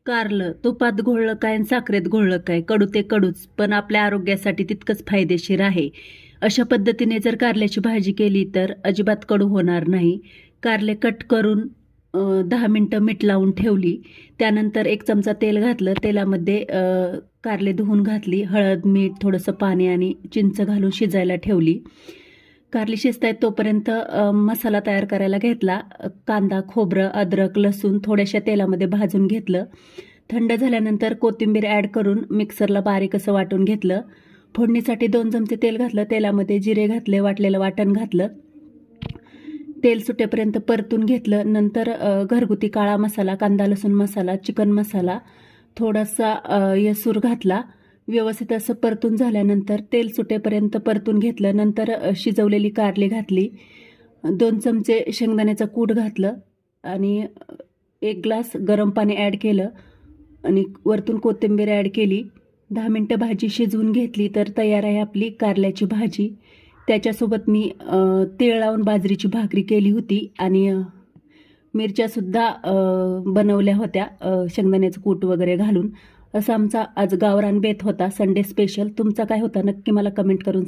कारलं तुपात घोळलं काय आणि साखरेत घोळलं काय, कडू ते कडूच, पण आपल्या आरोग्यासाठी तितकंच फायदेशीर आहे. अशा पद्धतीने जर कारल्याची भाजी केली तर अजिबात कडू होणार नाही. कारले कट करून 10 मिनटं मीठ लावून ठेवली. त्यानंतर 1 चमचा तेल घातलं. तेलामध्ये कारले धुवून घातली. हळद, मीठ, थोडंसं पाणी आणि चिंच घालून शिजायला ठेवली. कारली शिजतायत तोपर्यंत मसाला तयार करायला घेतला. कांदा, खोबरं, अद्रक, लसूण थोड्याशा तेलामध्ये भाजून घेतलं. थंड झाल्यानंतर कोथिंबीर ॲड करून मिक्सरला बारीक असं वाटून घेतलं. फोडणीसाठी 2 चमचे तेल घातलं. तेलामध्ये जिरे घातले, वाटलेलं वाटण घातलं. तेल सुटेपर्यंत परतून घेतलं. नंतर घरगुती काळा मसाला, कांदा लसूण मसाला, चिकन मसाला, थोडासा येसूर घातला. व्यवस्थित असं परतून झाल्यानंतर तेल सुटेपर्यंत परतून घेतलं. नंतर शिजवलेली कारली घातली. 2 चमचे शेंगदाण्याचं कूट घातलं आणि 1 ग्लास गरम पाणी ॲड केलं आणि वरतून कोथिंबीर ॲड केली. 10 मिनटं भाजी शिजवून घेतली तर तयार आहे आपली कारल्याची भाजी. त्याच्यासोबत मी तीळ लावून बाजरीची भाकरी केली होती आणि मिरच्यासुद्धा बनवल्या होत्या शेंगदाण्याचं कूट वगैरे घालून. असा आमचा आज गावरान बेत होता, संडे स्पेशल. तुमचा काय होता नक्की मला कमेंट करून